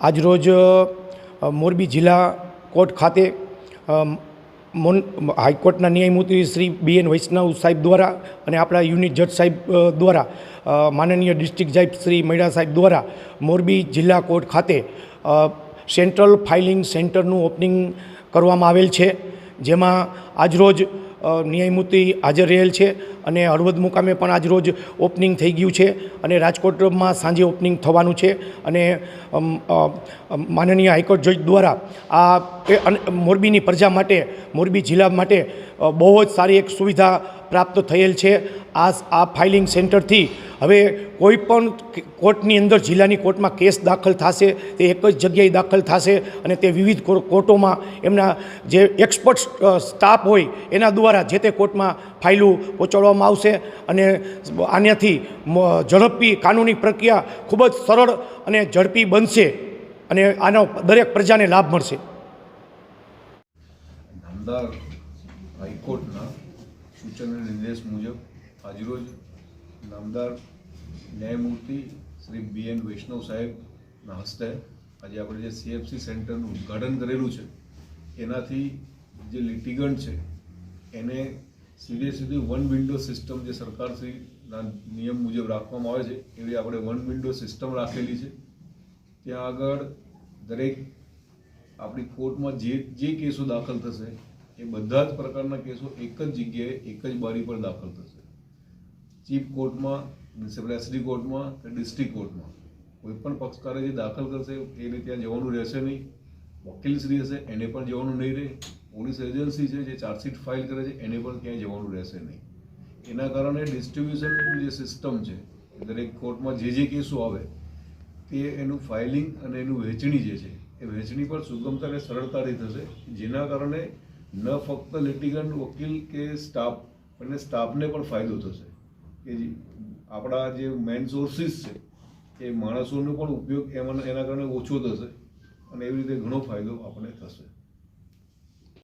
આજરોજ મોરબી જિલ્લા કોર્ટ ખાતે હાઈકોર્ટના ન્યાયમૂર્તિ શ્રી BN વૈષ્ણવ સાહેબ દ્વારા અને આપણા યુનિટ જજ સાહેબ દ્વારા માનનીય ડિસ્ટ્રિક્ટ જજ શ્રી મૈડા સાહેબ દ્વારા મોરબી જિલ્લા કોર્ટ ખાતે સેન્ટ્રલ ફાઇલિંગ સેન્ટરનું ઓપનિંગ કરવામાં આવેલ છે, જેમાં આજરોજ ન્યાયમૂર્તિ હાજર રહેલ છે અને હળવદ મુકામે પણ આજરોજ ઓપનિંગ થઈ ગયું છે અને રાજકોટમાં સાંજે ઓપનિંગ થવાનું છે. અને માનનીય હાઈકોર્ટ જજ દ્વારા આ મોરબીની પ્રજા માટે, મોરબી જિલ્લા માટે બહુ જ સારી એક સુવિધા પ્રાપ્ત થયેલ છે. આ ફાઇલિંગ સેન્ટરથી હવે કોઈ પણ કોર્ટની અંદર, જિલ્લાની કોર્ટમાં કેસ દાખલ થશે તે એક જ જગ્યાએ દાખલ થશે અને તે વિવિધ કોર્ટોમાં એમના જે એક્સપર્ટ સ્ટાફ હોય એના દ્વારા જે તે કોર્ટમાં ફાઇલો પહોંચાડવામાં આવશે અને આનાથી ઝડપી કાનૂની પ્રક્રિયા ખૂબ જ સરળ અને ઝડપી બનશે અને આનો દરેક પ્રજાને લાભ મળશે. નામદાર હાઈકોર્ટના સૂચન અને નિર્દેશ મુજબ આજરોજ નામદાર ન્યાયમૂર્તિ શ્રી BN વૈષ્ણવ સાહેબના હસ્તે આજે આપણે જે CFC સેન્ટરનું ઉદ્ઘાટન કરેલું છે, એનાથી જે લિટિગન્ટ છે એને સીધી વન વિન્ડો સિસ્ટમ જે સરકારશ્રીના નિયમ મુજબ રાખવામાં આવે છે એવી આપણે વન વિન્ડો સિસ્ટમ રાખેલી છે. ત્યાં આગળ દરેક આપણી કોર્ટમાં જે કેસો દાખલ થશે એ બધા જ પ્રકારના કેસો એક જ જગ્યાએ એક જ બારી પર દાખલ થશે. ચીફ કોર્ટમાં, મ્યુનિસિપલ SD કોર્ટમાં કે ડિસ્ટ્રિક્ટ કોર્ટમાં કોઈ પણ પક્ષકારે જે દાખલ કરશે એને ત્યાં જવાનું રહેશે નહીં. વકીલશ્રી હશે એને પણ જવાનું નહીં રહે. પોલીસ એજન્સી છે જે ચાર્જશીટ ફાઇલ કરે છે એને પણ ક્યાંય જવાનું રહેશે નહીં. એના કારણે ડિસ્ટ્રીબ્યુશનની જે સિસ્ટમ છે, દરેક કોર્ટમાં જે કેસો આવે તે એનું ફાઇલિંગ અને એનું વહેંચણી જે છે એ વહેંચણી પર સુગમતા અને સરળતાથી થશે, જેના કારણે ન ફક્ત લિટિગન્ટ, વકીલ કે સ્ટાફ અને સ્ટાફને પણ ફાયદો થશે કે આપણા જે મેન સોર્સિસ છે એ માણસોનો પણ ઉપયોગ એના કારણે ઓછો થશે અને એવી રીતે ઘણો ફાયદો આપણને થશે.